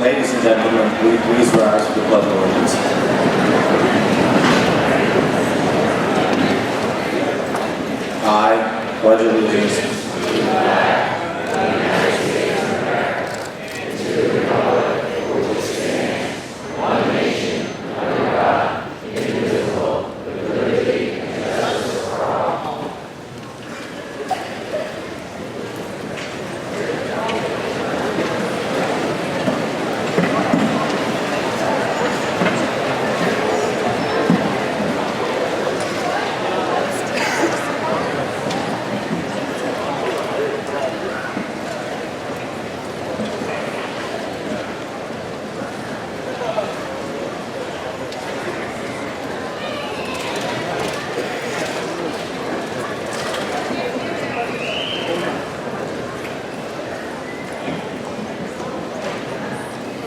Ladies and gentlemen, will you please rise for the pledge of allegiance? I pledge allegiance to the flag of the United States of America and to the republic for which it stands, one nation, under God, indivisible, with liberty and justice for all.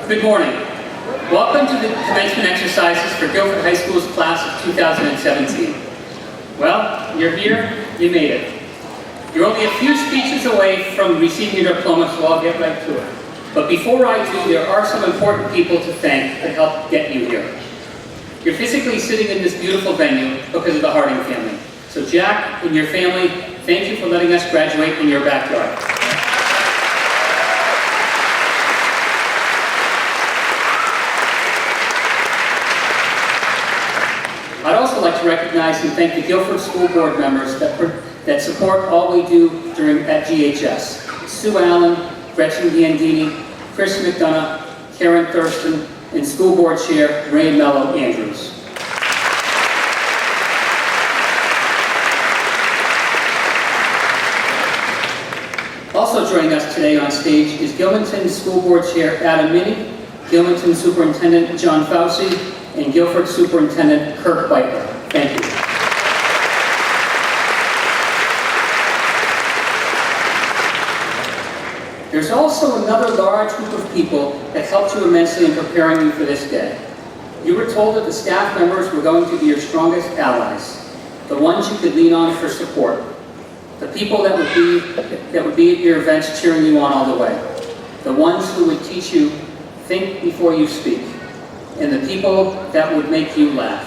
Good morning. Welcome to the commencement exercises for Gilford High School's class of 2017. Well, you're here, you made it. You're only a few speeches away from receiving your diploma, so I'll get right to it. But before I do, there are some important people to thank that helped get you here. You're physically sitting in this beautiful venue because of the Harding family. So Jack and your family, thank you for letting us graduate in your backyard. I'd also like to recognize and thank the Gilford School Board members that support all we do at GHS. Sue Allen, Gretchen Gandini, Chris McDonough, Karen Thurston, and School Board Chair Ray Mello Andrews. Also joining us today on stage is Gilmanton School Board Chair Adam Minnie, Gilmanton Superintendent John Fauci, and Gilford Superintendent Kirk Beitler. Thank you. There's also another large group of people that helped you immensely in preparing you for this day. You were told that the staff members were going to be your strongest allies, the ones you could lean on for support, the people that would be at your events cheering you on all the way, the ones who would teach you think before you speak, and the people that would make you laugh.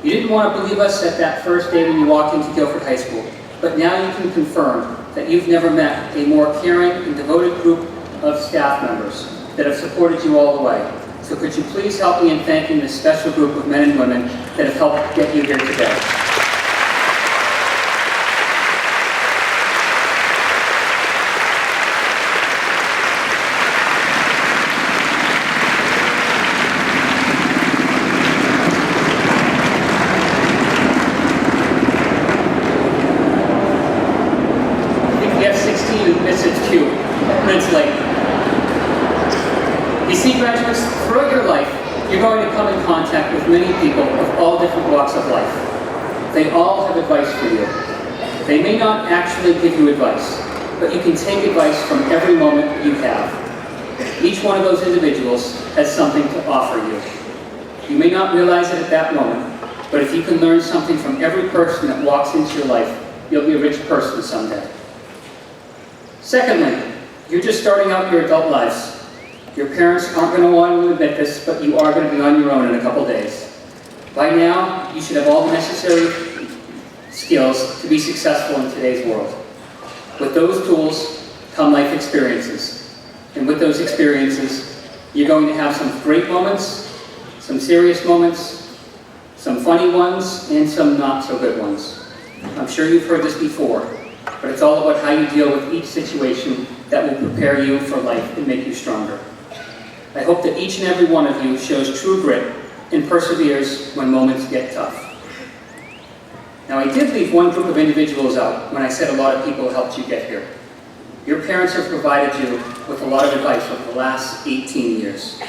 You didn't want to believe us at that first day when you walked into Gilford High School, but now you can confirm that you've never met a more caring and devoted group of staff members that have supported you all the way. So could you please help me in thanking this special group of men and women that have helped get you here today. With many people of all different walks of life. They all have advice for you. They may not actually give you advice, but you can take advice from every moment you have. Each one of those individuals has something to offer you. You may not realize it at that moment, but if you can learn something from every person that walks into your life, you'll be a rich person someday. Secondly, you're just starting out your adult lives. Your parents aren't going to want to admit this, but you are going to be on your own in a couple days. By now, you should have all the necessary skills to be successful in today's world. With those tools come life experiences. And with those experiences, you're going to have some great moments, some serious moments, some funny ones, and some not so good ones. I'm sure you've heard this before, but it's all about how you deal with each situation that will prepare you for life and make you stronger. I hope that each and every one of you shows true grit and perseveres when moments get tough. Now, I did leave one group of individuals out when I said a lot of people helped you get here. Your parents have provided you with a lot of advice over the last 18 years.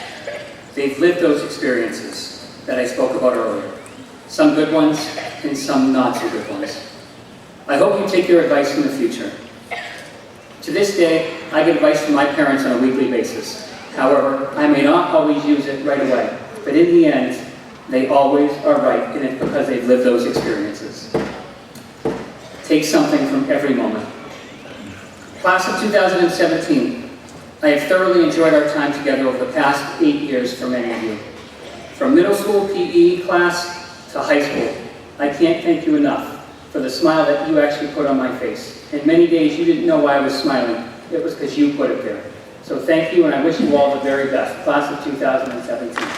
They've lived those experiences that I spoke about earlier. Some good ones and some not so good ones. I hope you take their advice in the future. To this day, I get advice from my parents on a weekly basis. However, I may not always use it right away, but in the end, they always are right, and it's because they've lived those experiences. Take something from every moment. Class of 2017, I have thoroughly enjoyed our time together over the past 8 years for many of you. From middle school PE class to high school, I can't thank you enough for the smile that you actually put on my face. And many days you didn't know why I was smiling. It was because you put it there. So thank you, and I wish you all the very best. Class of 2017.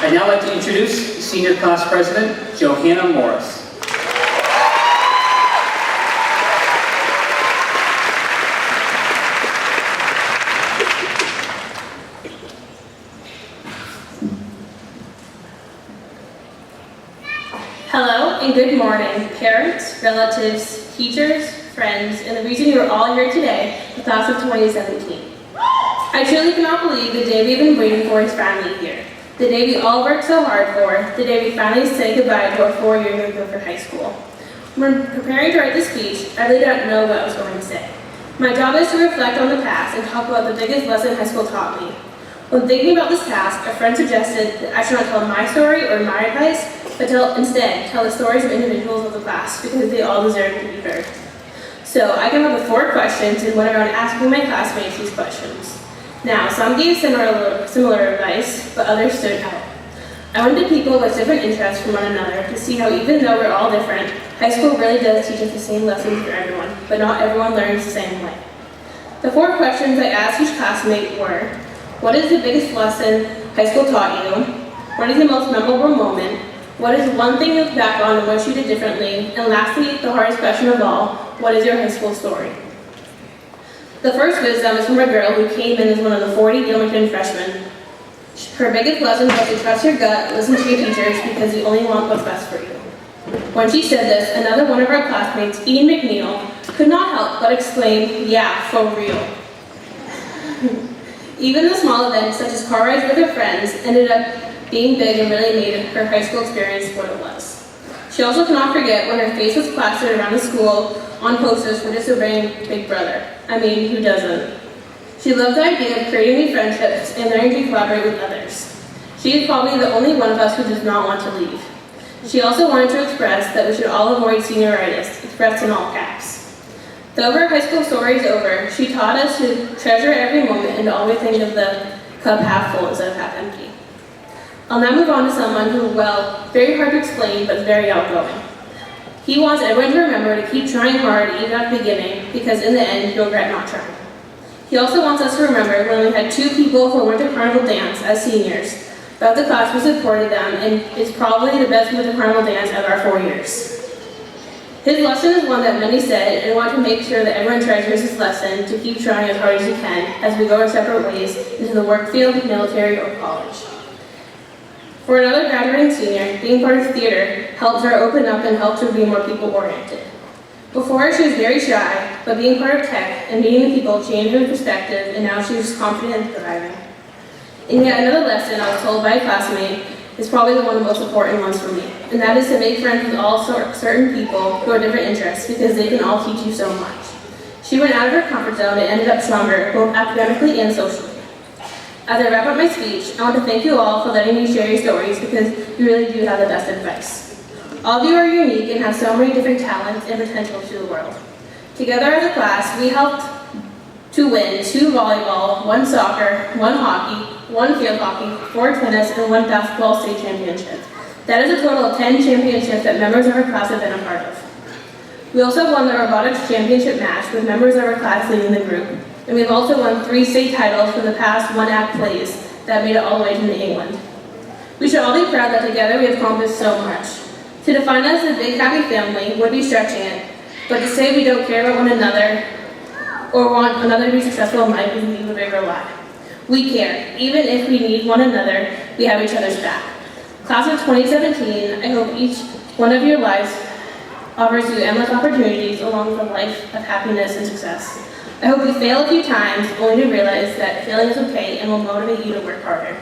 I'd now like to introduce Senior Class President, Johanna Morris. Hello and good morning, parents, relatives, teachers, friends, and the reason you're all here today, the class of 2017. I truly cannot believe the day we've been waiting for is finally here. The day we all worked so hard for, the day we finally say goodbye to our 4 years at Gilford High School. When preparing to write this speech, I really didn't know what I was going to say. My job is to reflect on the past and talk about the biggest lesson high school taught me. When thinking about this task, a friend suggested that I should not tell my story or my advice, but instead tell the stories of individuals of the class because they all deserve to be heard. So I came up with 4 questions and went around asking my classmates these questions. Now, some gave similar advice, but others stood out. I went to people with different interests from one another to see how even though we're all different, high school really does teach us the same lessons for everyone, but not everyone learns the same way. The 4 questions I asked each classmate were, what is the biggest lesson high school taught you? What is the most memorable moment? What is one thing you look back on and wish you did differently? And lastly, the hardest question of all, what is your high school story? The first wisdom is from a girl who came in as one of the 40 Gilmerton freshmen. Her biggest lesson was to trust your gut, listen to your teachers, because you only want what's best for you. When she said this, another one of our classmates, Ian McNeil, could not help but exclaim, yeah, for real. Even the small events, such as car rides with her friends, ended up being big and really made her high school experience what it was. She also cannot forget when her face was plastered around the school on posters for disobeying Big Brother. I mean, who doesn't? She loved the idea of creating new friendships and learning to collaborate with others. She is probably the only one of us who does not want to leave. She also wanted to express that we should all avoid senioritis, expressed in all caps. Though her high school story is over, she taught us to treasure every moment and to always think of the cup half full instead of half empty. I'll now move on to someone who, well, very hard to explain, but very outgoing. He wants everyone to remember to keep trying hard even at the beginning, because in the end, you'll regret not trying. He also wants us to remember when we had 2 people who went to carnival dance as seniors, but the class who supported them, and is probably the best winter carnival dance of our 4 years. His lesson is one that many said, and I want to make sure that everyone treasures this lesson to keep trying as hard as you can as we go our separate ways into the work field, military, or college. For another graduating senior, being part of theater helps her open up and helps her be more people-oriented. Before, she was very shy, but being part of tech and meeting the people changed her perspective, and now she's confident and thriving. And yet another lesson I was told by a classmate is probably one of the most important ones for me, and that is to make friends with all certain people who are different interests because they can all teach you so much. She went out of her comfort zone and ended up stronger, both academically and socially. As I wrap up my speech, I want to thank you all for letting me share your stories because you really do have the best advice. All of you are unique and have so many different talents and potential to the world. Together as a class, we helped to win 2 volleyball, 1 soccer, 1 hockey, 1 field hockey, 4 tennis, and 1 basketball state championship. That is a total of 10 championships that members of our class have been a part of. We also won the robotics championship match with members of our class leading the group. And we've also won 3 state titles for the past 1-act plays that made it all the way to New England. We should all be proud that together we have accomplished so much. To define us as a big happy family would be stretching it, but to say we don't care about one another or want another to be successful in life would be a bigger lie. We care. Even if we need one another, we have each other's back. Class of 2017, I hope each one of your lives offers you endless opportunities along with a life of happiness and success. I hope you fail a few times only to realize that failing is okay and will motivate you to work harder.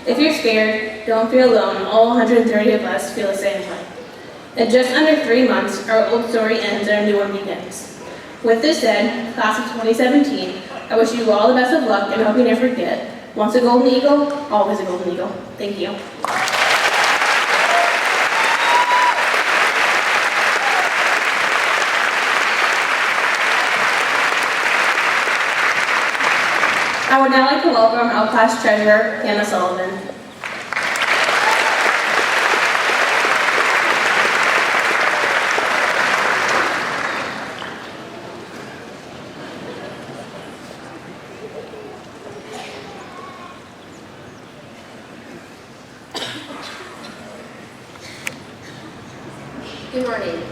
If you're scared, don't feel alone. All 130 of us feel the same way. In just under 3 months, our old story ends and a new one begins. With this said, class of 2017, I wish you all the best of luck and hope you never forget, once a golden eagle, always a golden eagle. Thank you. I would now like to welcome our class treasurer, Hannah Sullivan. Good morning.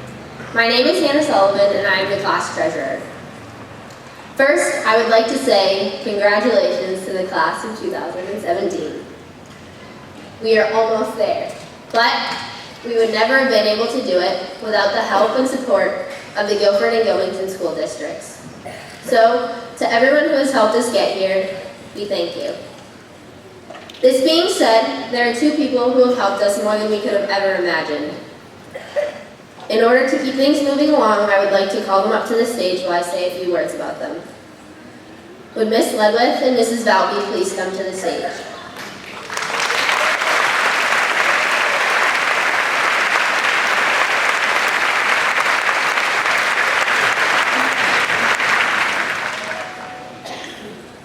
My name is Hannah Sullivan and I am the class treasurer. First, I would like to say congratulations to the class of 2017. We are almost there, but we would never have been able to do it without the help and support of the Gilford and Gilmanton school districts. So, to everyone who has helped us get here, we thank you. This being said, there are two people who have helped us more than we could have ever imagined. In order to keep things moving along, I would like to call them up to the stage while I say a few words about them. Would Miss Ledwith and Mrs. Valby please come to the stage?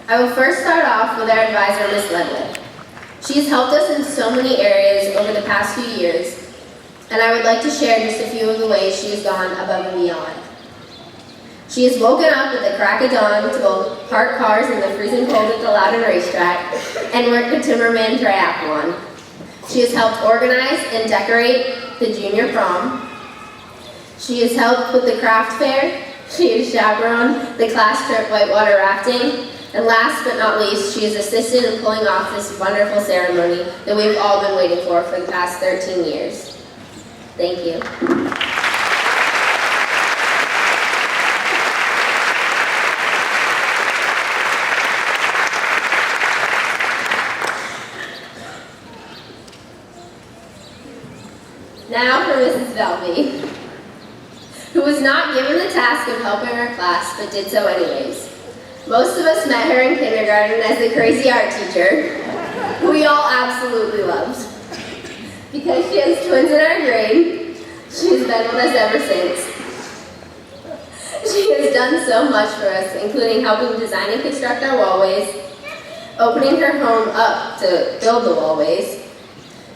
I will first start off with our advisor, Miss Ledwith. She has helped us in so many areas over the past few years, and I would like to share just a few of the ways she has gone above and beyond. She has woken up at the crack of dawn to both park cars in the freezing cold at the Loudon racetrack and work the Timmerman triathlon. She has helped organize and decorate the junior prom. She has helped with the craft fair. She has chaperoned the class trip whitewater rafting. And last but not least, she has assisted in pulling off this wonderful ceremony that we've all been waiting for the past 13 years. Thank you. Now for Mrs. Velby, who was not given the task of helping our class, but did so anyways. Most of us met her in kindergarten as the crazy art teacher, who we all absolutely loved. Because she has twins in our grade, she's been with us ever since. She has done so much for us, including helping design and construct our wallways, opening her home up to build the wallways,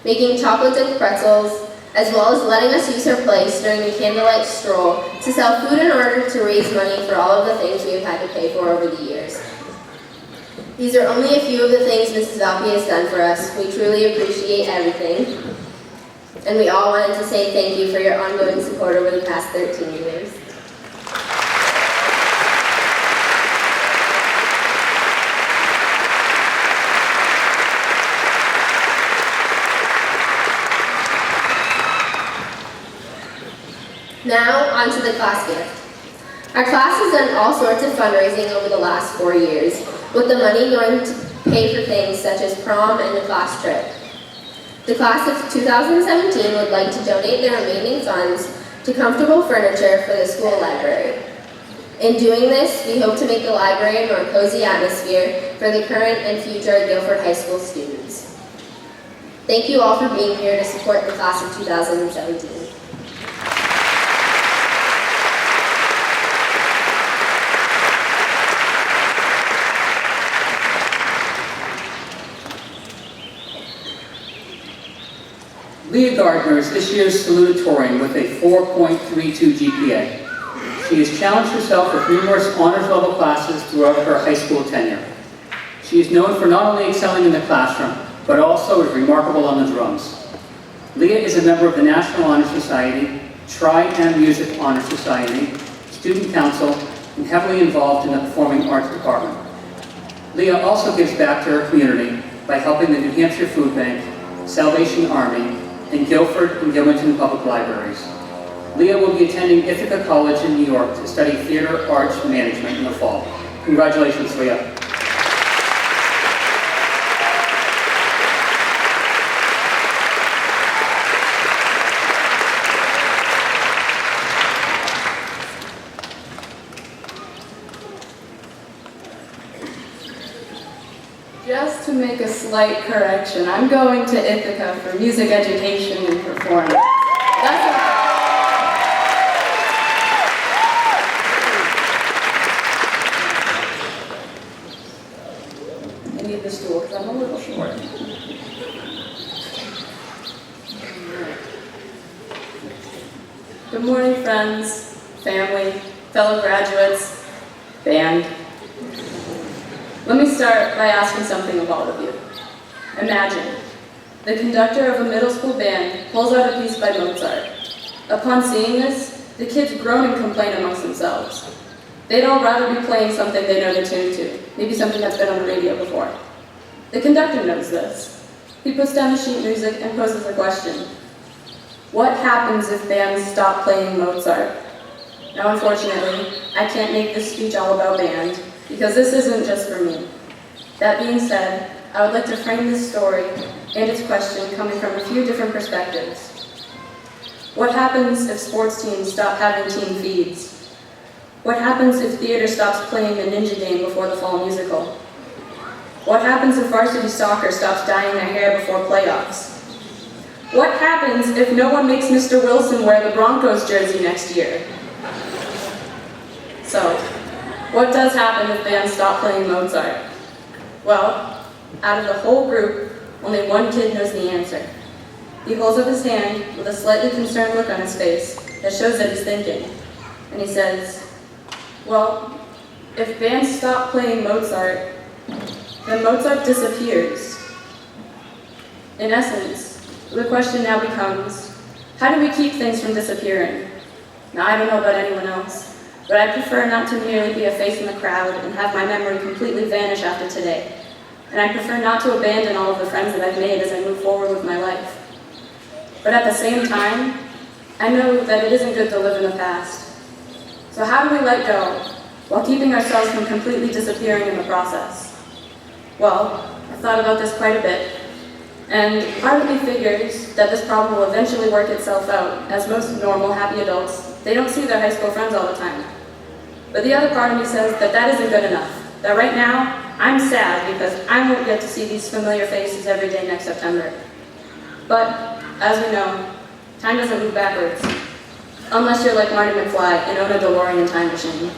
making chocolate dipped pretzels, as well as letting us use her place during the candlelight stroll to sell food in order to raise money for all of the things we have had to pay for over the years. These are only a few of the things Mrs. Valpy has done for us. We truly appreciate everything. And we all wanted to say thank you for your ongoing support over the past 13 years. Now, on to the class gift. Our class has done all sorts of fundraising over the last 4 years, with the money going to pay for things such as prom and the class trip. The class of 2017 would like to donate their remaining funds to comfortable furniture for the school library. In doing this, we hope to make the library a more cozy atmosphere for the current and future Gilford High School students. Thank you all for being here to support the class of 2017. Leah Gardner is this year's salutatorian with a 4.32 GPA. She has challenged herself with numerous honors level classes throughout her high school tenure. She is known for not only excelling in the classroom, but also is remarkable on the drums. Leah is a member of the National Honor Society, Tri-M Music Honor Society, Student Council, and heavily involved in the Performing Arts Department. Leah also gives back to her community by helping the New Hampshire Food Bank, Salvation Army, and Gilford and Gilmanton Public Libraries. Leah will be attending Ithaca College in New York to study theater arts management in the fall. Congratulations, Leah. Just to make a slight correction, I'm going to Ithaca for music education and performance. the stool because I'm a little short. Good morning, friends, family, fellow graduates, band. Let me start by asking something of all of you. Imagine, the conductor of a middle school band pulls out a piece by Mozart. Upon seeing this, the kids groan and complain amongst themselves. They'd all rather be playing something they know the tune to, maybe something that's been on the radio before. The conductor knows this. He puts down the sheet music and poses a question. What happens if bands stop playing Mozart? Now, unfortunately, I can't make this speech all about band, because this isn't just for me. That being said, I would like to frame this story and its question coming from a few different perspectives. What happens if sports teams stop having team feeds? What happens if theater stops playing the Ninja game before the fall musical? What happens if varsity soccer stops dyeing their hair before playoffs? What happens if no one makes Mr. Wilson wear the Broncos jersey next year? So, what does happen if bands stop playing Mozart? Well, out of the whole group, only one kid knows the answer. He holds up his hand with a slightly concerned look on his face that shows that he's thinking. And he says, well, if bands stop playing Mozart, then Mozart disappears. In essence, the question now becomes, how do we keep things from disappearing? Now, I don't know about anyone else, but I prefer not to merely be a face in the crowd and have my memory completely vanish after today. And I prefer not to abandon all of the friends that I've made as I move forward with my life. But at the same time, I know that it isn't good to live in the past. So how do we let go while keeping ourselves from completely disappearing in the process? Well, I've thought about this quite a bit. And part of me figures that this problem will eventually work itself out, as most normal, happy adults, they don't see their high school friends all the time. But the other part of me says that that isn't good enough. That right now, I'm sad because I won't get to see these familiar faces every day next September. But, as we know, time doesn't move backwards. Unless you're like Marty McFly and own a DeLorean time machine.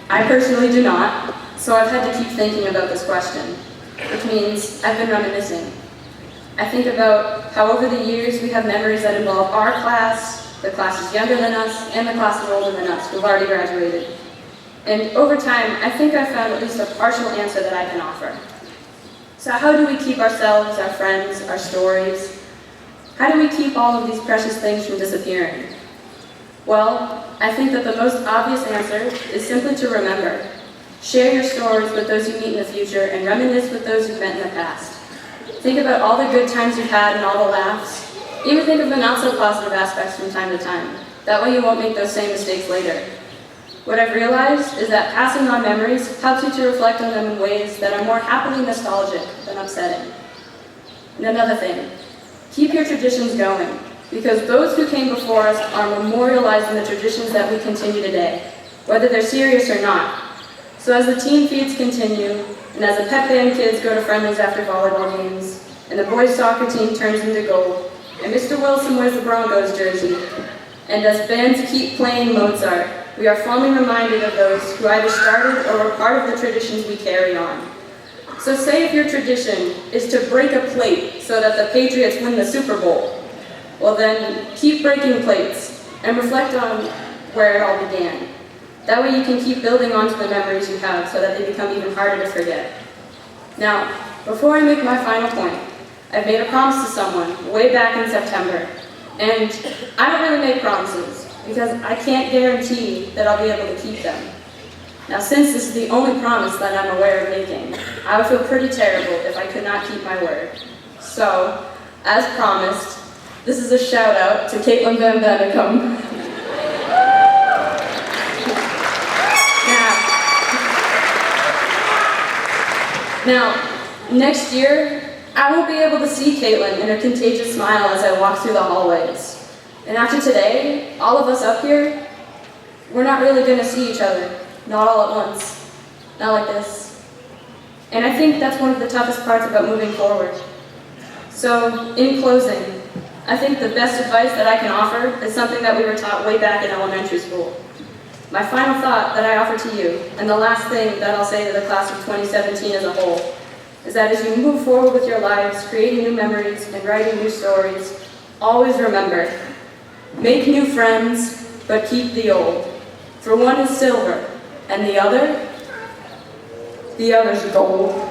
I personally do not, so I've had to keep thinking about this question. Which means I've been reminiscing. I think about how over the years we have memories that involve our class, the classes younger than us, and the classes older than us who've already graduated. And over time, I think I've found at least a partial answer that I can offer. So how do we keep ourselves, our friends, our stories? How do we keep all of these precious things from disappearing? Well, I think that the most obvious answer is simply to remember. Share your stories with those you meet in the future and reminisce with those you've met in the past. Think about all the good times you've had and all the laughs. Even think of the not so positive aspects from time to time. That way you won't make those same mistakes later. What I've realized is that passing on memories helps you to reflect on them in ways that are more happily nostalgic than upsetting. And another thing, keep your traditions going, because those who came before us are memorializing the traditions that we continue today, whether they're serious or not. So as the team feeds continue, and as the pep band kids go to friendlies after volleyball games, and the boys soccer team turns into gold, and Mr. Wilson wears the Broncos jersey, and as bands keep playing Mozart, we are fondly reminded of those who either started or were part of the traditions we carry on. So say if your tradition is to break a plate so that the Patriots win the Super Bowl, well then keep breaking plates and reflect on where it all began. That way you can keep building onto the memories you have so that they become even harder to forget. Now, before I make my final point, I've made a promise to someone way back in September. And I don't really make promises because I can't guarantee that I'll be able to keep them. Now, since this is the only promise that I'm aware of making, I would feel pretty terrible if I could not keep my word. So, as promised, this is a shout out to Caitlin Van Bennekom. Now, next year, I won't be able to see Caitlin and her contagious smile as I walk through the hallways. And after today, all of us up here, we're not really going to see each other, not all at once, not like this. And I think that's one of the toughest parts about moving forward. So, in closing, I think the best advice that I can offer is something that we were taught way back in elementary school. My final thought that I offer to you, and the last thing that I'll say to the class of 2017 as a whole, is that as you move forward with your lives, creating new memories and writing new stories, always remember, make new friends, but keep the old. For one is silver, and the other's gold.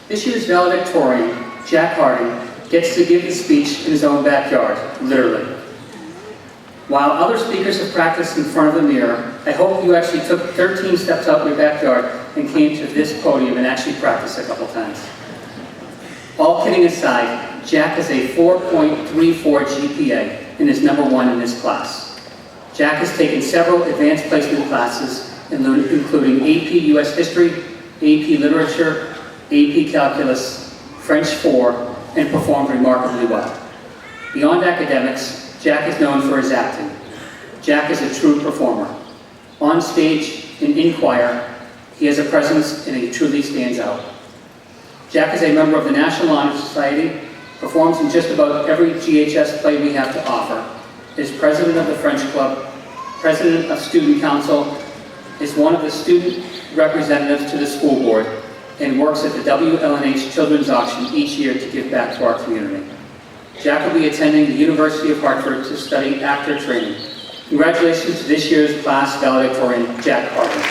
This year's valedictorian, Jack Harding, gets to give the speech in his own backyard, literally. While other speakers have practiced in front of the mirror, I hope you actually took 13 steps out in your backyard and came to this podium and actually practiced a couple times. All kidding aside, Jack has a 4.34 GPA and is #1 in this class. Jack has taken several advanced placement classes, including AP US History, AP Literature, AP Calculus, French 4, and performed remarkably well. Beyond academics, Jack is known for his acting. Jack is a true performer. On stage and in choir, he has a presence and he truly stands out. Jack is a member of the National Honor Society, performs in just about every GHS play we have to offer, is president of the French Club, president of Student Council, is one of the student representatives to the school board, and works at the WLNH Children's Auction each year to give back to our community. Jack will be attending the University of Hartford to study actor training. Congratulations to this year's class valedictorian, Jack Harding.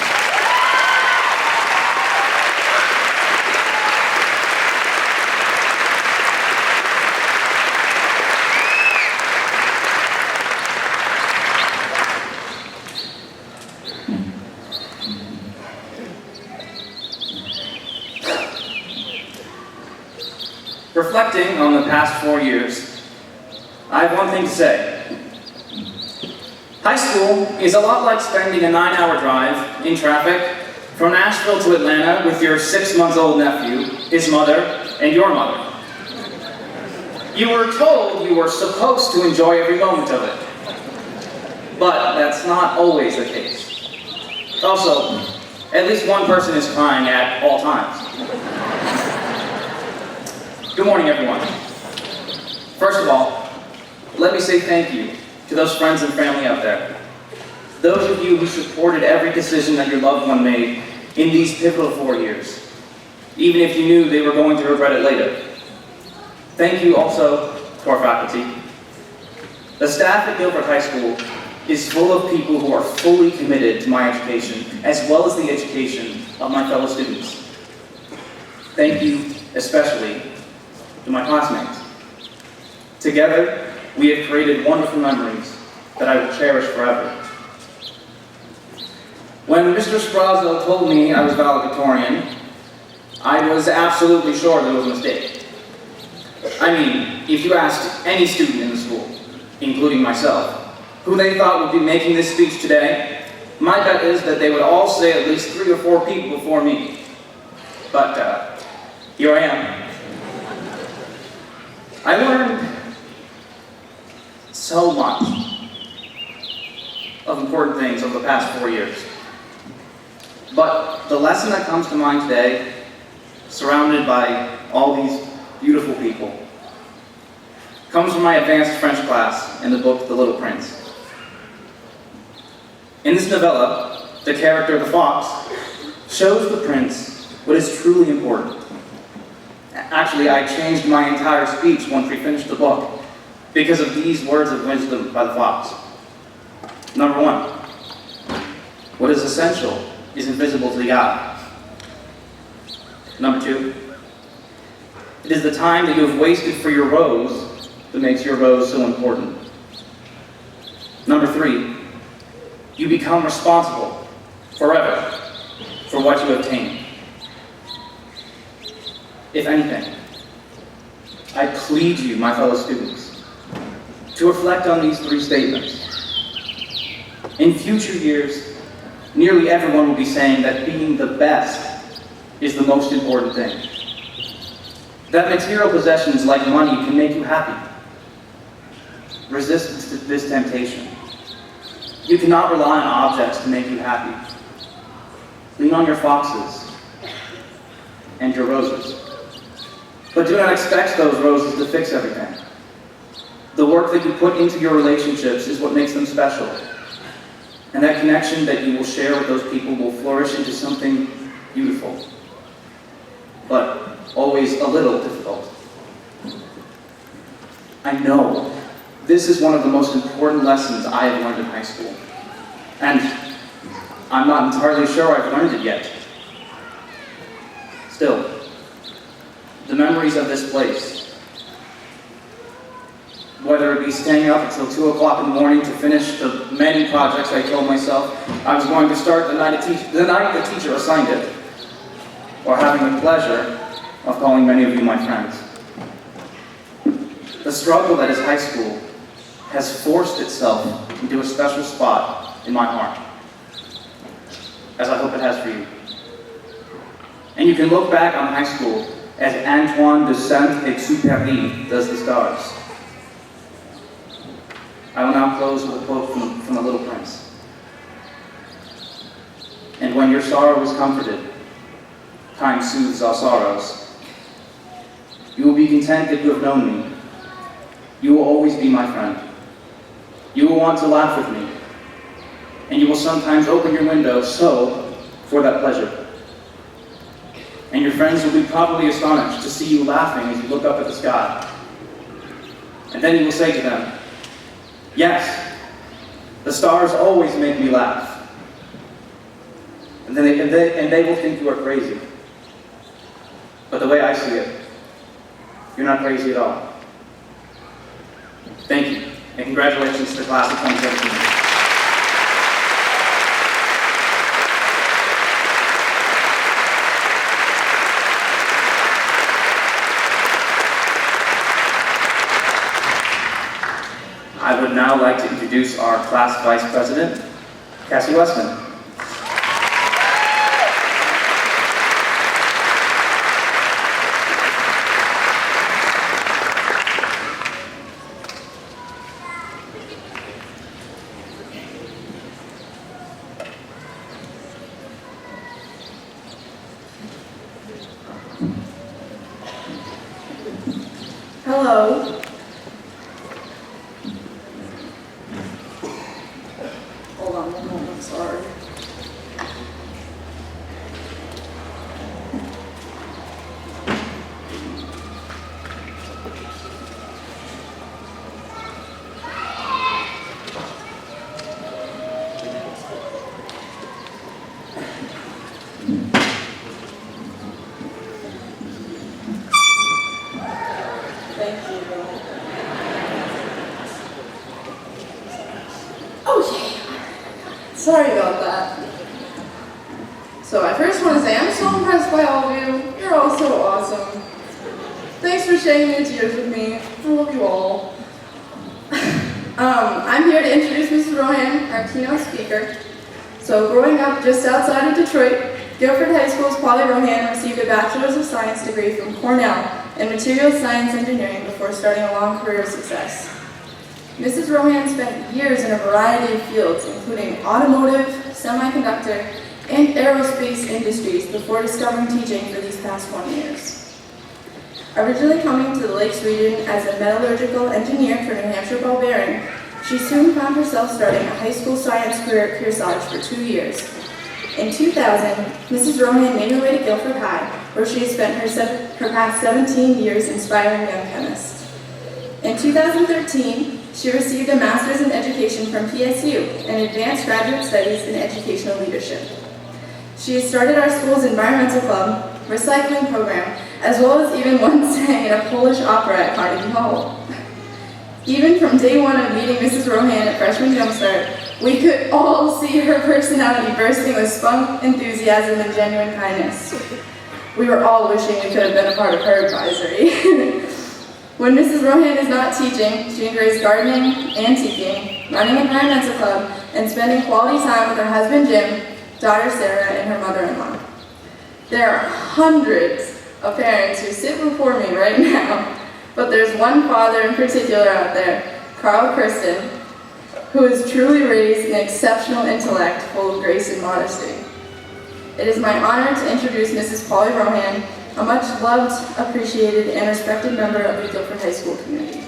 Reflecting on the past 4 years, I have one thing to say. High school is a lot like spending a 9-hour drive in traffic from Nashville to Atlanta with your 6-month-old nephew, his mother, and your mother. You were told you were supposed to enjoy every moment of it, but that's not always the case. Also, at least one person is crying at all times. Good morning, everyone. First of all, let me say thank you to those friends and family out there. Those of you who supported every decision that your loved one made in these pivotal 4 years, even if you knew they were going to regret it later. Thank you also to our faculty. The staff at Gilford High School is full of people who are fully committed to my education, as well as the education of my fellow students. Thank you especially to my classmates. Together, we have created wonderful memories that I will cherish forever. When Mr. Sprazzo told me I was valedictorian, I was absolutely sure there was a mistake. I mean, if you asked any student in the school, including myself, who they thought would be making this speech today, my bet is that they would all say at least 3 or 4 people before me. But here I am. I learned so much of important things over the past 4 years. But the lesson that comes to mind today, surrounded by all these beautiful people, comes from my advanced French class in the book The Little Prince. In this novella, the character, the fox, shows the prince what is truly important. Actually, I changed my entire speech once we finished the book because of these words of wisdom by the fox. Number 1, what is essential is invisible to the eye. Number 2, it is the time that you have wasted for your rose that makes your rose so important. Number 3, you become responsible forever for what you obtain. If anything, I plead you, my fellow students, to reflect on these 3 statements. In future years, nearly everyone will be saying that being the best is the most important thing. That material possessions like money can make you happy. Resist this temptation. You cannot rely on objects to make you happy. Lean on your foxes and your roses. But do not expect those roses to fix everything. The work that you put into your relationships is what makes them special. And that connection that you will share with those people will flourish into something beautiful, but always a little difficult. I know this is one of the most important lessons I have learned in high school. And I'm not entirely sure I've learned it yet. Still, the memories of this place. Whether it be staying up until 2 o'clock in the morning to finish the many projects I told myself I was going to start the night the teacher assigned it, or having the pleasure of calling many of you my friends. The struggle that is high school has forced itself into a special spot in my heart, as I hope it has for you. And you can look back on high school as Antoine de Saint-Exupéry does the stars. I will now close with a quote from The Little Prince. And when your sorrow is comforted, time soothes our sorrows. You will be content that you have known me. You will always be my friend. You will want to laugh with me. And you will sometimes open your window for that pleasure. And your friends will be probably astonished to see you laughing as you look up at the sky. And then you will say to them, yes, the stars always make me laugh. And they will think you are crazy. But the way I see it, you're not crazy at all. Thank you, and congratulations to the class of 2017. I would now like to introduce our class vice president, Cassie Westman. Hello. Hold on one moment, sorry. Thank you. Okay. Sorry about that. So I first want to say I'm so impressed by all of you. You're all so awesome. Thanks for shedding your tears with me. I love you all. I'm here to introduce Mrs. Rohan, our keynote speaker. So growing up just outside of Detroit, Gilford High School's Polly Rohan received a Bachelor's of Science degree from Cornell in Materials Science Engineering before starting a long career of success. Mrs. Rohan spent years in a variety of fields, including automotive, semiconductor, and aerospace industries before discovering teaching for these past 20 years. Originally coming to the Lakes region as a metallurgical engineer for New Hampshire Ball Bearing, she soon found herself starting a high school science career at Kearsarge for 2 years. In 2000, Mrs. Rohan made her way to Gilford High, where she has spent her past 17 years inspiring young chemists. In 2013, she received a Master's in Education from PSU and Advanced Graduate Studies in Educational Leadership. She has started our school's environmental club, recycling program, as well as even once sang in a Polish opera at Carnegie Hall. Even from day one of meeting Mrs. Rohan at Freshman Jumpstart, we could all see her personality bursting with spunk, enthusiasm, and genuine kindness. We were all wishing we could have been a part of her advisory. When Mrs. Rohan is not teaching, she enjoys gardening, antiquing, running an environmental club, and spending quality time with her husband Jim, daughter Sarah, and her mother-in-law. There are hundreds of parents who sit before me right now, but there's one father in particular out there, Carl Kirsten, who is truly raised an exceptional intellect full of grace and modesty. It is my honor to introduce Mrs. Polly Rohan, a much loved, appreciated, and respected member of the Gilford High School community.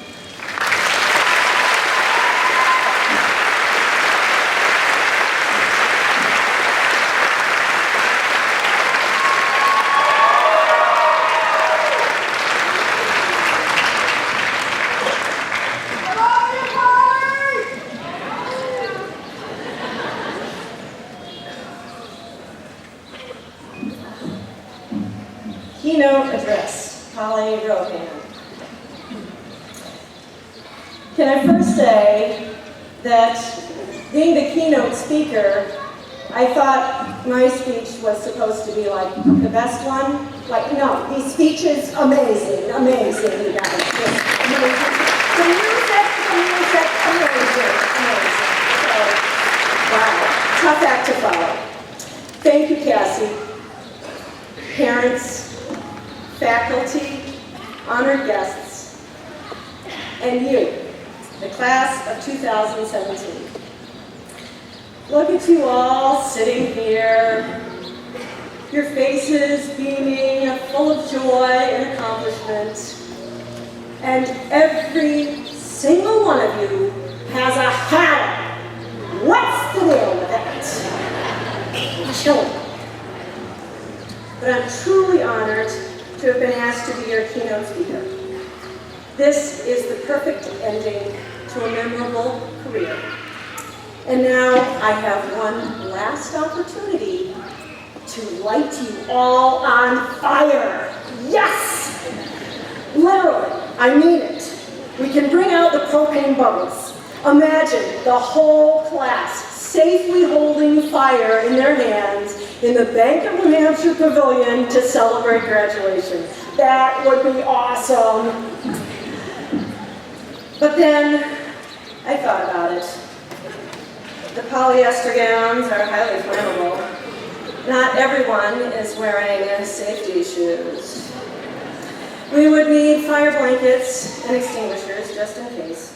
Keynote address. Polly Rohan. Can I first say that being the keynote speaker, I thought my speech was supposed to be like the best one. Like, no, the speech is amazing, amazing, you guys. Just amazing. The music, amazing, amazing. So, wow, tough act to follow. Thank you, Cassie. Parents, faculty, honored guests, and you, the class of 2017. Look at you all sitting here, your faces beaming, full of joy and accomplishment, and every single one of you has a hat. What's the deal with that? Chilling. But I'm truly honored to have been asked to be your keynote speaker. This is the perfect ending to a memorable career. And now I have one last opportunity to light you all on fire. Yes! Literally, I mean it. We can bring out the propane bubbles. Imagine the whole class safely holding fire in their hands in the Bank of New Hampshire Pavilion to celebrate graduation. That would be awesome. But then I thought about it. The polyester gowns are highly flammable. Not everyone is wearing safety shoes. We would need fire blankets and extinguishers just in case.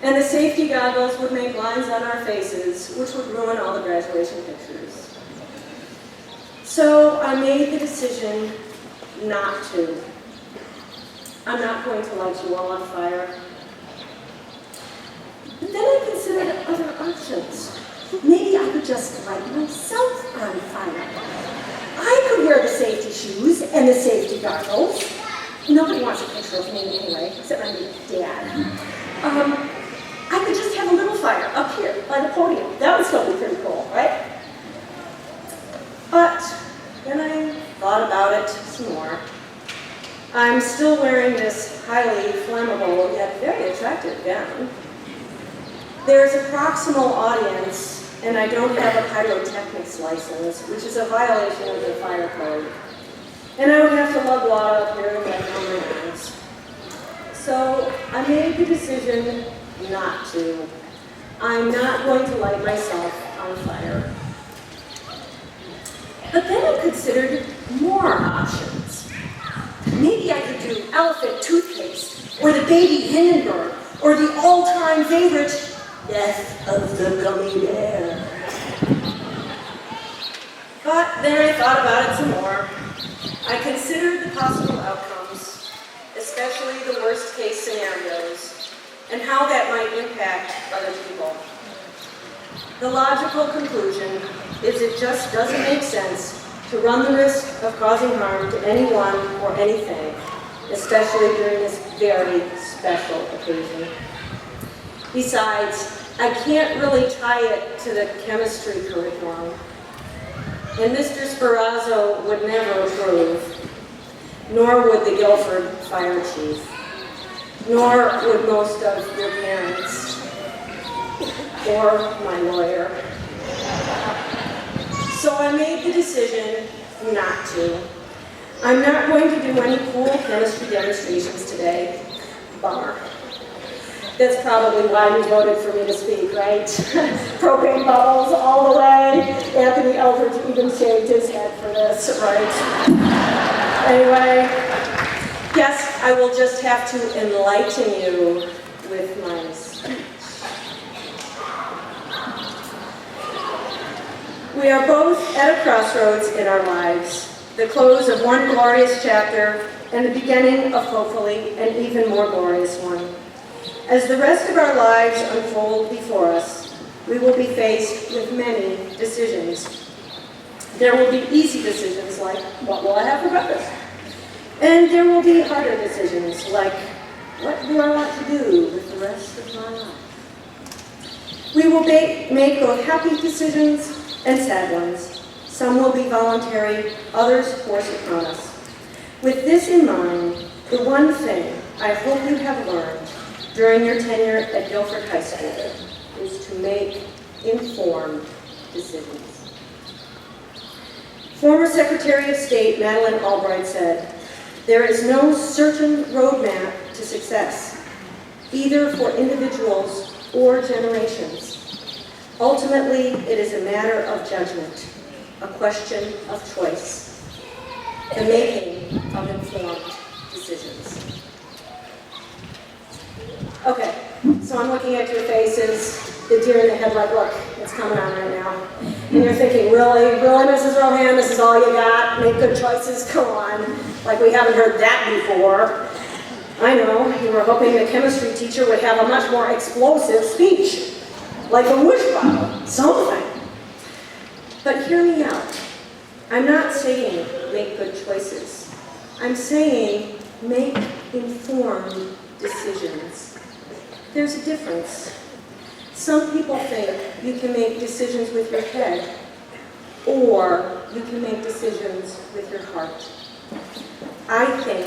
And the safety goggles would make lines on our faces, which would ruin all the graduation pictures. So I made the decision not to. I'm not going to light you all on fire. But then I considered other options. Maybe I could just light myself on fire. I could wear the safety shoes and the safety goggles. Nobody wants a picture of me anyway, except my dad. I could just have a little fire up here by the podium. That would still be pretty cool, right? But then I thought about it some more. I'm still wearing this highly flammable yet very attractive gown. There's a proximal audience, and I don't have a pyrotechnics license, which is a violation of the fire code. And I would have to lug water up here and get on my hands. So I made the decision not to. I'm not going to light myself on fire. But then I considered more options. Maybe I could do elephant toothpaste, or the baby Hindenburg, or the all-time favorite, Death of the Gummy Bear. But then I thought about it some more. I considered the possible outcomes, especially the worst-case scenarios, and how that might impact other people. The logical conclusion is it just doesn't make sense to run the risk of causing harm to anyone or anything, especially during this very special occasion. Besides, I can't really tie it to the chemistry curriculum, and Mr. Sparazzo would never approve, nor would the Gilford fire chief, nor would most of your parents, or my lawyer. So I made the decision not to. I'm not going to do any cool chemistry demonstrations today. Bummer. That's probably why you voted for me to speak, right? Propane bubbles all the way. Anthony Eldridge even shaved his head for this, right? Anyway, yes, I will just have to enlighten you with my speech. We are both at a crossroads in our lives, the close of one glorious chapter and the beginning of hopefully an even more glorious one. As the rest of our lives unfold before us, we will be faced with many decisions. There will be easy decisions like, what will I have for breakfast? And there will be harder decisions like, what do I want to do with the rest of my life? We will make both happy decisions and sad ones. Some will be voluntary, others forced upon us. With this in mind, The one thing I hope you have learned during your tenure at Gilford High School is to make informed decisions. Former Secretary of State Madeleine Albright said, "There is no certain roadmap to success, either for individuals or generations. Ultimately, it is a matter of judgment, a question of choice, the making of informed decisions." Okay, so I'm looking at your faces, the deer in the headlight look, it's coming on right now. And you're thinking, really, Mrs. Rohan, this is all you got? Make good choices? Come on, like we haven't heard that before. I know, you were hoping the chemistry teacher would have a much more explosive speech, like a wish bottle, something. But hear me out. I'm not saying make good choices. I'm saying make informed decisions. There's a difference. Some people think you can make decisions with your head, or you can make decisions with your heart. I think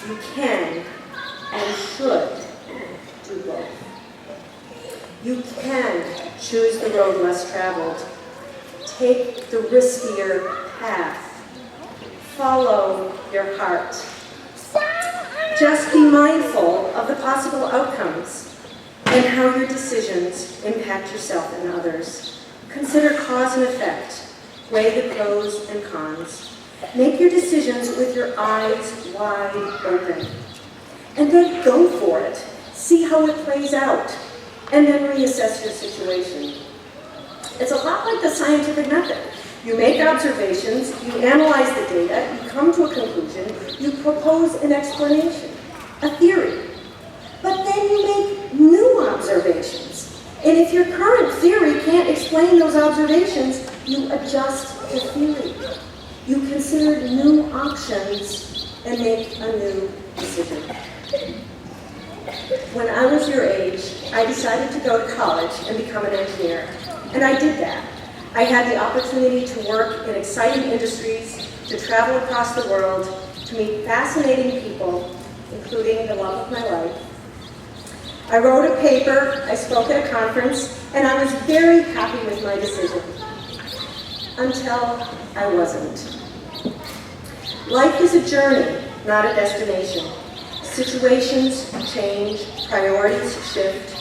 you can and should do both. You can choose the road less traveled. Take the riskier path. Follow your heart. Just be mindful of the possible outcomes and how your decisions impact yourself and others. Consider cause and effect. Weigh the pros and cons. Make your decisions with your eyes wide open. And then go for it. See how it plays out. And then reassess your situation. It's a lot like the scientific method. You make observations, you analyze the data, you come to a conclusion, you propose an explanation, a theory. But then you make new observations. And if your current theory can't explain those observations, you adjust the theory. You consider new options and make a new decision. When I was your age, I decided to go to college and become an engineer. And I did that. I had the opportunity to work in exciting industries, to travel across the world, to meet fascinating people, including the love of my life. I wrote a paper, I spoke at a conference, and I was very happy with my decision. Until I wasn't. Life is a journey, not a destination. Situations change, priorities shift,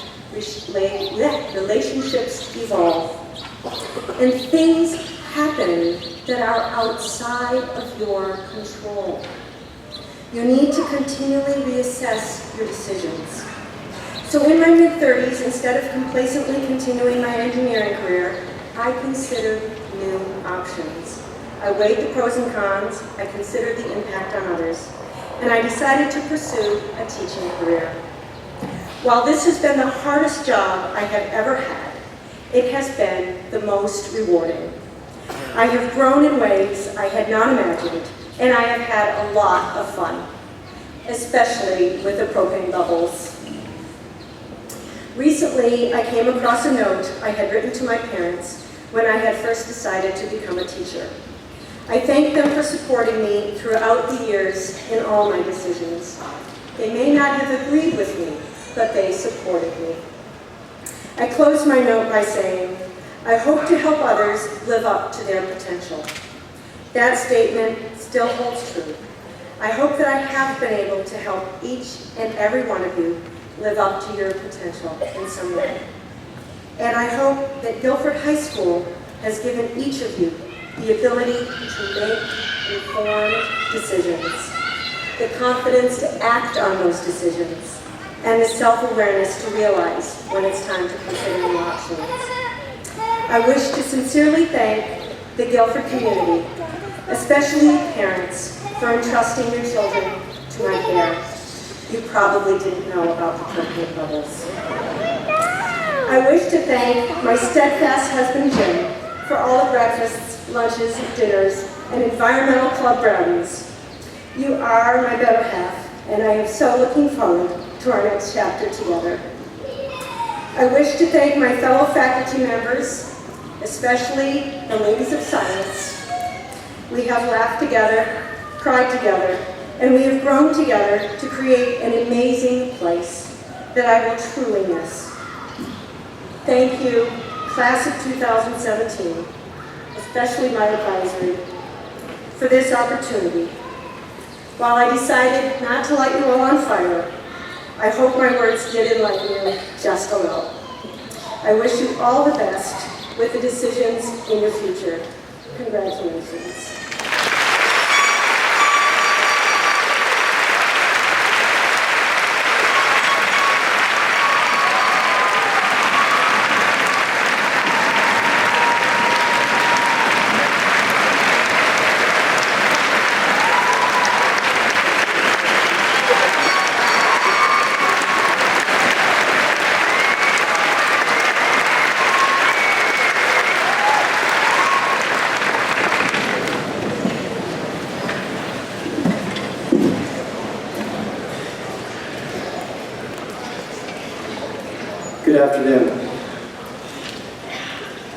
relationships evolve, and things happen that are outside of your control. You need to continually reassess your decisions. So in my mid-30s, instead of complacently continuing my engineering career, I considered new options. I weighed the pros and cons, I considered the impact on others, and I decided to pursue a teaching career. While this has been the hardest job I have ever had, it has been the most rewarding. I have grown in ways I had not imagined, and I have had a lot of fun, especially with the propane bubbles. Recently, I came across a note I had written to my parents when I had first decided to become a teacher. I thank them for supporting me throughout the years in all my decisions. They may not have agreed with me, but they supported me. I close my note by saying, I hope to help others live up to their potential. That statement still holds true. I hope that I have been able to help each and every one of you live up to your potential in some way. And I hope that Gilford High School has given each of you the ability to make informed decisions, the confidence to act on those decisions, and the self-awareness to realize when it's time to consider new options. I wish to sincerely thank the Gilford community, especially parents, for entrusting your children to my care. You probably didn't know about the propane bubbles. I wish to thank my steadfast husband, Jim, for all the breakfasts, lunches, dinners, and environmental club brownies. You are my better half, and I am so looking forward to our next chapter together. I wish to thank my fellow faculty members, especially the ladies of science. We have laughed together, cried together, and we have grown together to create an amazing place that I will truly miss. Thank you, class of 2017, especially my advisory, for this opportunity. While I decided not to light you all on fire, I hope my words did enlighten you just a little. I wish you all the best with the decisions in your future. Congratulations. Good afternoon.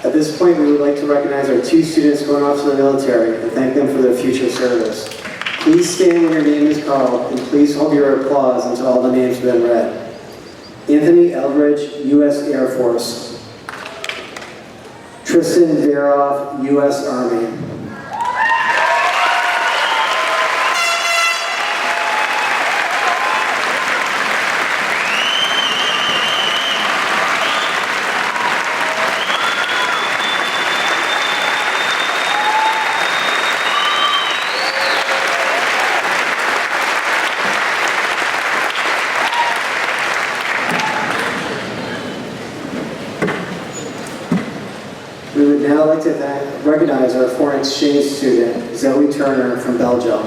At this point, we would like to recognize our 2 students going off to the military and thank them for their future service. Please stand when your name is called, and please hold your applause until all the names have been read. Anthony Eldridge, U.S. Air Force. Tristan Veroff, U.S. Army. We would now like to recognize our foreign exchange student, Zoe Turner from Belgium.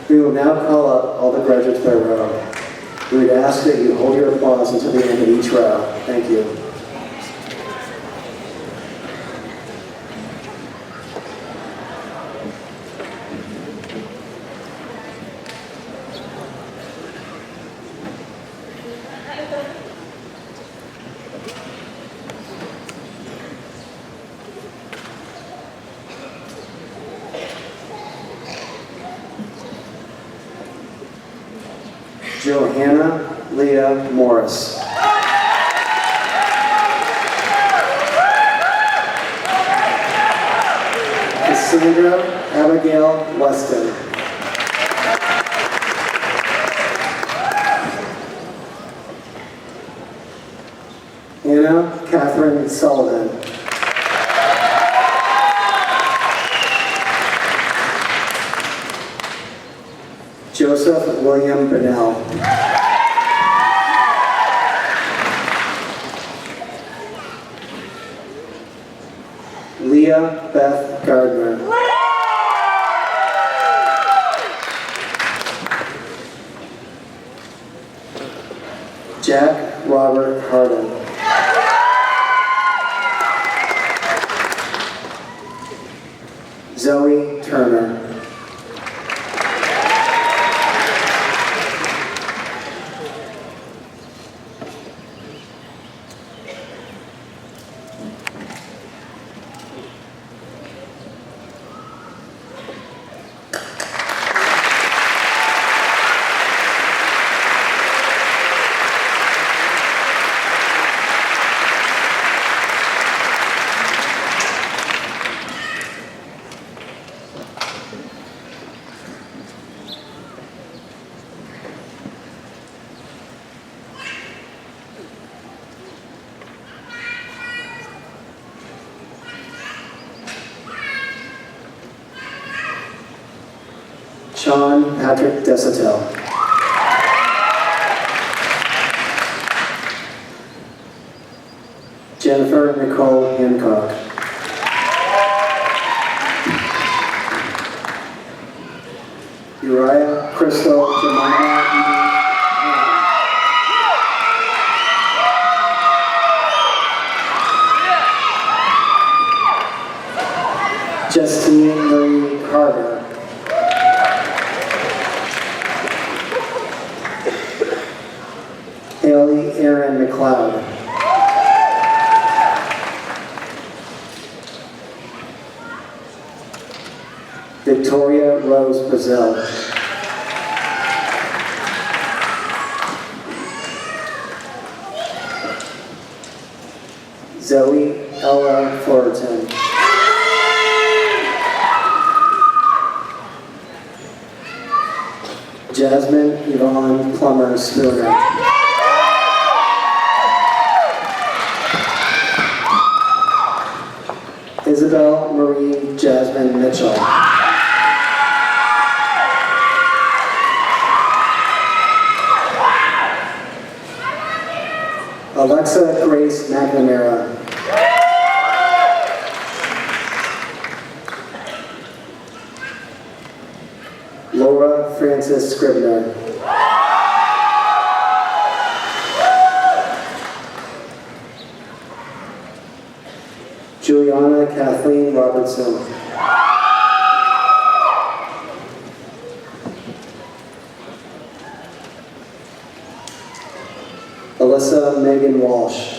We will now call up all the graduates by row. We would ask that you hold your applause until the end of each row. Thank you. Johanna Leah Morris. Cassandra Abigail Weston. Anna Catherine Sullivan. Joseph William Bennell. Leah Beth Gardner. Jack Robert Harden. Zoe Turner. Sean Patrick Desatel. Jennifer Nicole Hancock. Uriah Crystal Jemima Justine Marie Carter. Haley Aaron McLeod. Victoria Rose Brazil. Zoe Ella Fullerton. Jasmine Yvonne Plummer Spooner. Isabel Marie Jasmine Mitchell. Alexa Grace McNamara. Laura Frances Scribner. Juliana Kathleen Robertson. Alyssa Megan Walsh.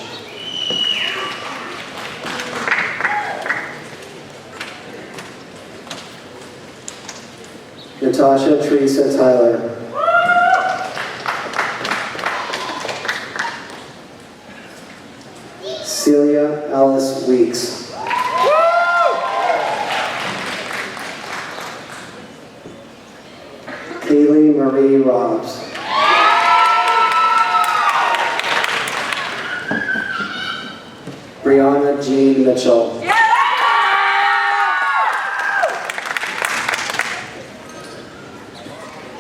Natasha Teresa Tyler. Celia Alice Weeks. Kaylee Marie Robs. Brianna Jean Mitchell.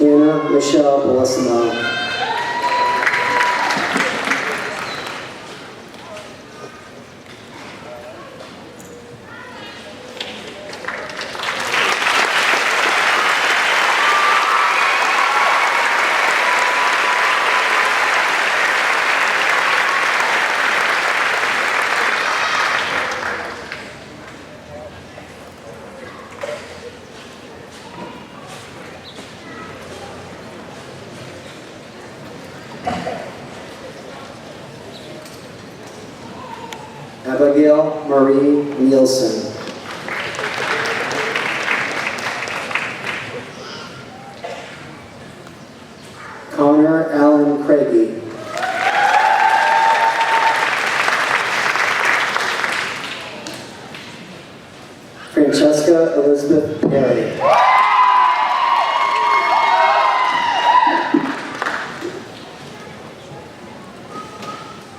Anna Michelle Bellissimo. Abigail Marie Nielsen. Connor Allen Craigie. Francesca Elizabeth Perry.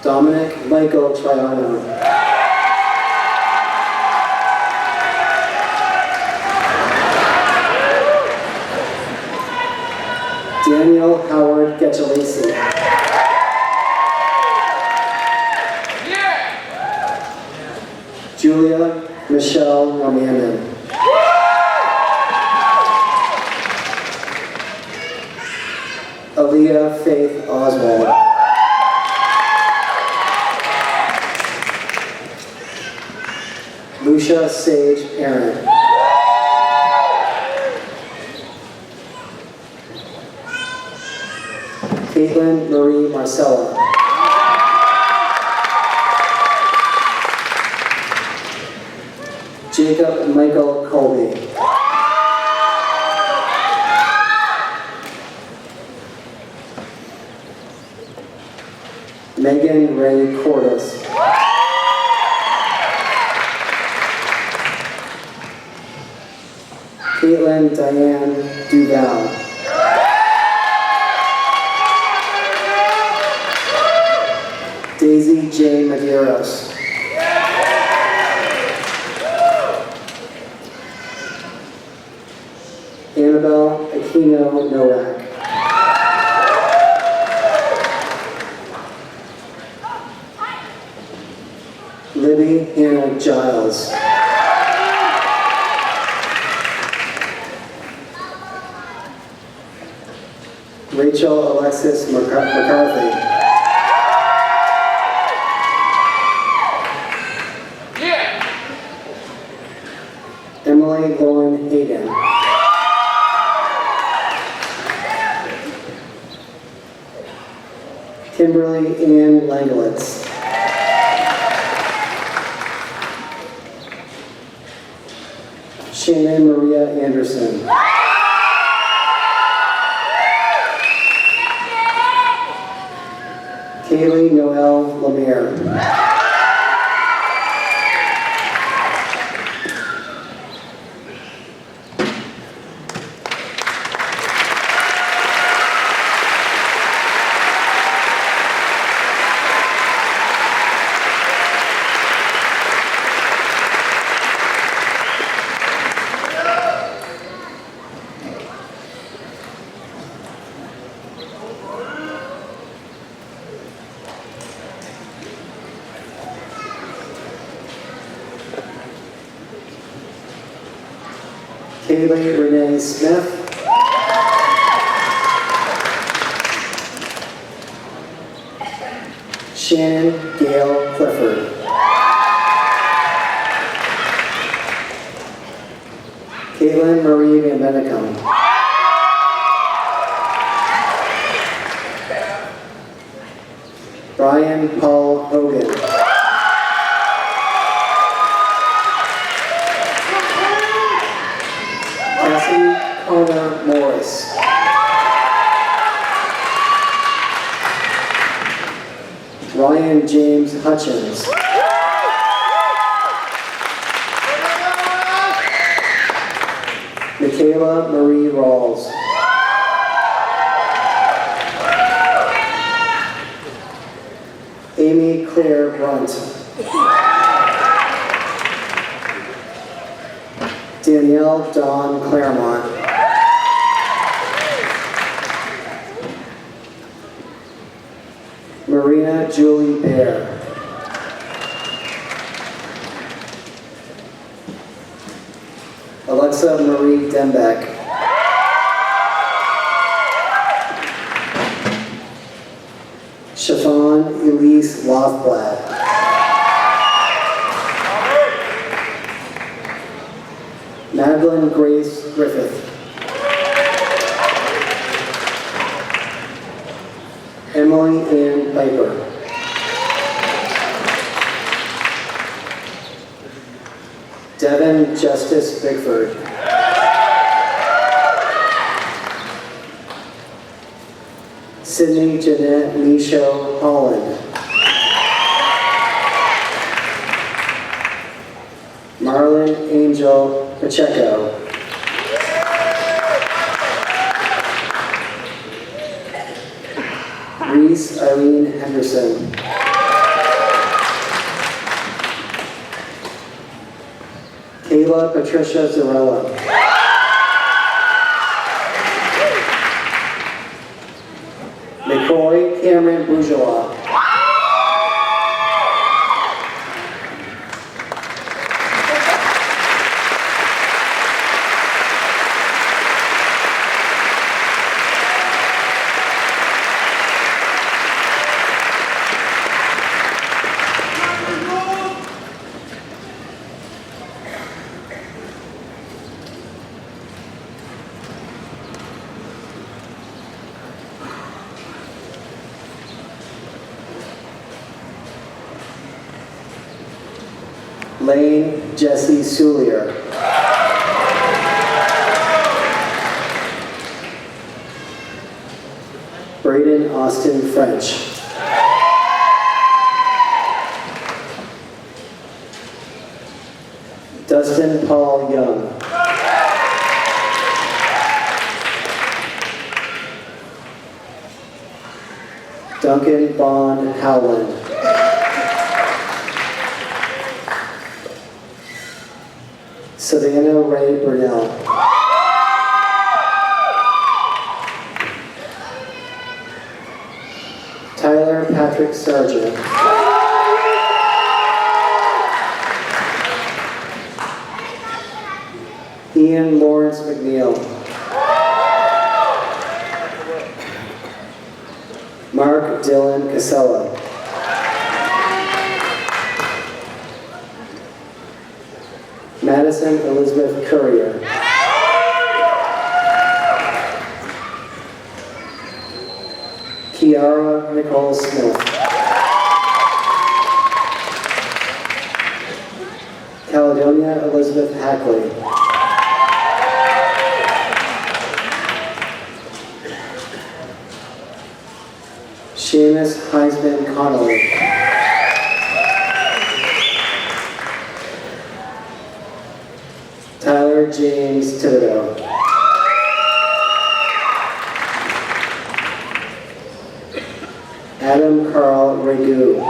Dominic Michael Triano. Daniel Howard Getchalesi. Julia Michelle Romanen. Aaliyah Faith Oswald. Lucia Sage Aaron. Caitlin Marie Marcella. Jacob Michael Colby. Megan Ray Cordes. Caitlin Diane Duval. Daisy J. Medeiros. Annabelle Aquino Nowak. Libby Hannah Giles. Rachel Alexis McCarthy. Emily Lauren Hayden. Kimberly Ann Langowitz. Shannon Maria Anderson. Kaylee Noel Lemire. Kaylee Renee Smith. Shannon Gail Clifford. Caitlin Marie Van Bennekom. Brian Paul Hogan. Connor Morris. Ryan James Hutchins. Michaela Marie Rawls. Amy Claire Brunt. Danielle Dawn Claremont. Marina Julie Bear. Alexa Marie Dembeck. Chiffon Elise Lothblatt. Madeline Grace Griffith. Emily Ann Piper. Devin Justice Bickford. Sydney Jeanette Micho Holland. Marlon Angel Pacheco. Reese Eileen Henderson. Kayla Patricia Zarella. McCoy Cameron Bourgeois. Lane Jesse Soulier. Braden Austin French. Dustin Paul Young. Duncan Bond Howland. Savannah Ray Burnell. Tyler Patrick Sargent. Ian Lawrence McNeil. Mark Dylan Casella. Madison Elizabeth Courier. Kiara Nicole Smith. Caledonia Elizabeth Hackley. Seamus Heisman Connolly. Tyler James Thibodeau. Adam Carl Ragu.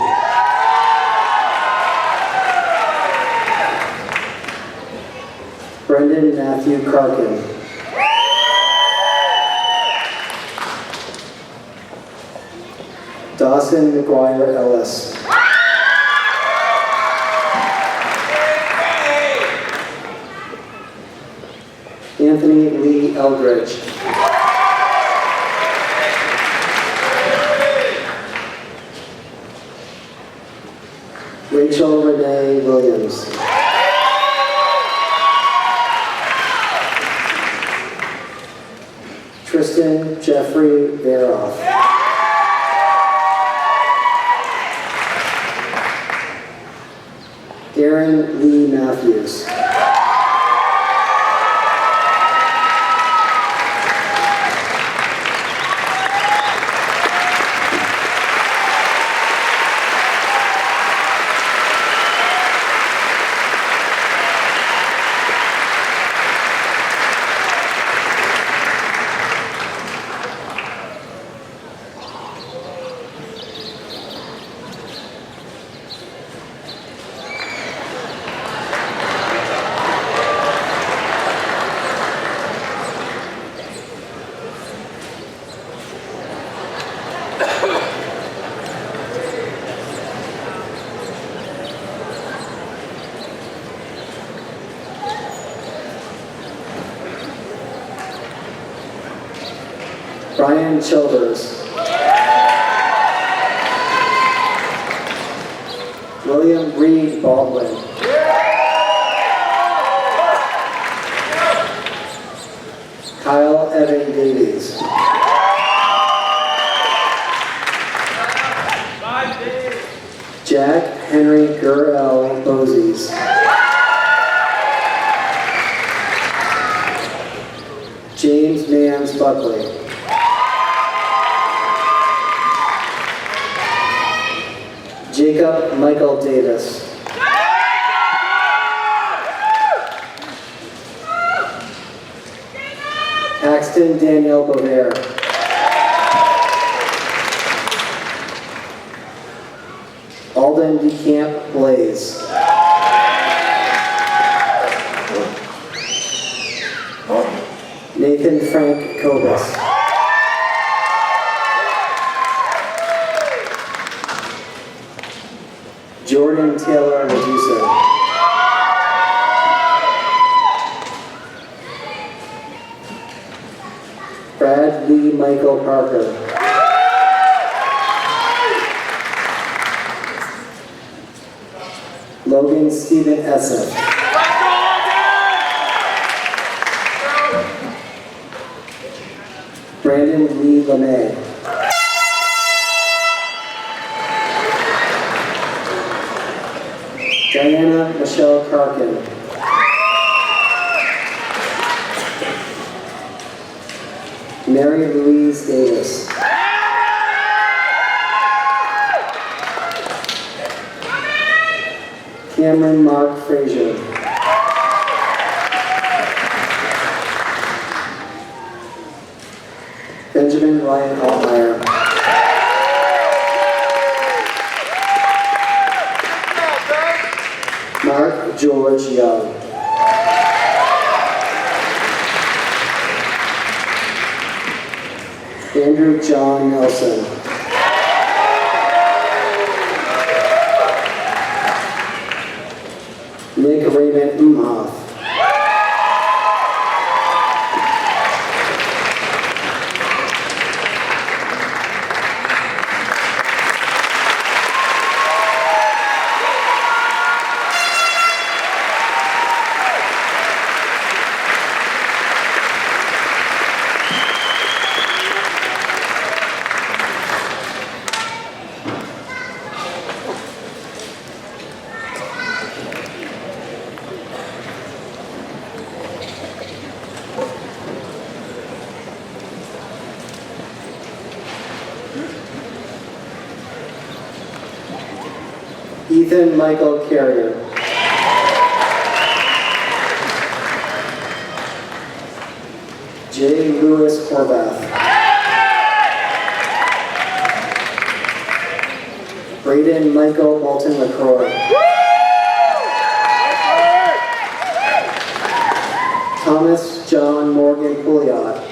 Brendan Matthew Karkin. Dawson McGuire Ellis. Anthony Lee Eldridge. Rachel Renee Williams. Tristan Jeffrey Veroff. Aaron Lee Matthews. Brian Childers. William Reed Baldwin. Kyle Evan Davies. Jack Henry Gurl Bosies. James Mans Buckley. Jacob Michael Davis. Paxton Danielle Bovair. Alden DeCamp Blaze. Nathan Frank Kobus. Jordan Taylor Medusa. Brad Lee Michael Parker. Logan Stephen Essen. Brandon Lee LeMay. Diana Michelle Karkin. Mary Louise Davis. Cameron Mark Frazier. Benjamin Ryan Altmeyer. Mark George Young. Andrew John Nelson. Nick Raymond Umhoff. Ethan Michael Carrier. J. Lewis Horvath. Braden Michael Moulton LaCroix. Thomas John Morgan Pouliot.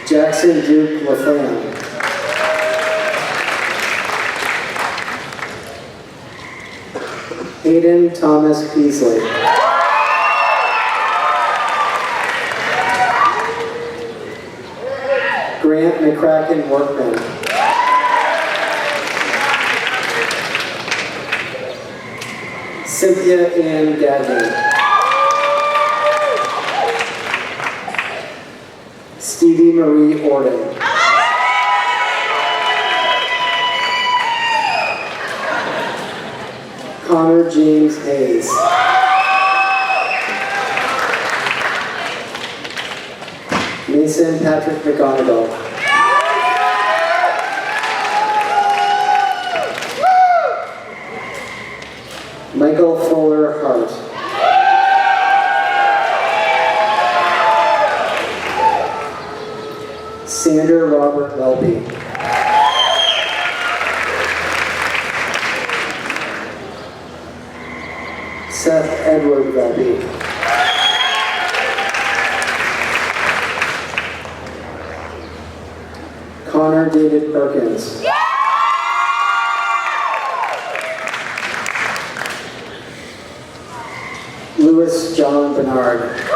Jackson Duke LaFlamme. Hayden Thomas Beasley. Grant McCracken Workman. Cynthia Ann Gagnon. Stevie Marie Orden. Connor James Hayes. Mason Patrick McGonigal. Michael Fuller Hart. Sander Robert Welby. Seth Edward Welby. Connor David Perkins. Louis John Bernard.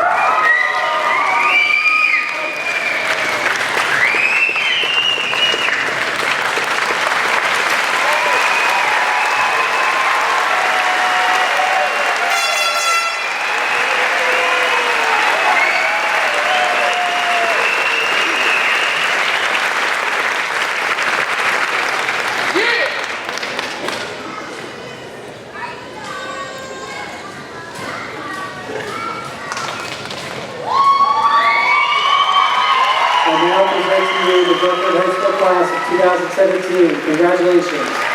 I now present to you the Gilford High School class of 2017. Congratulations.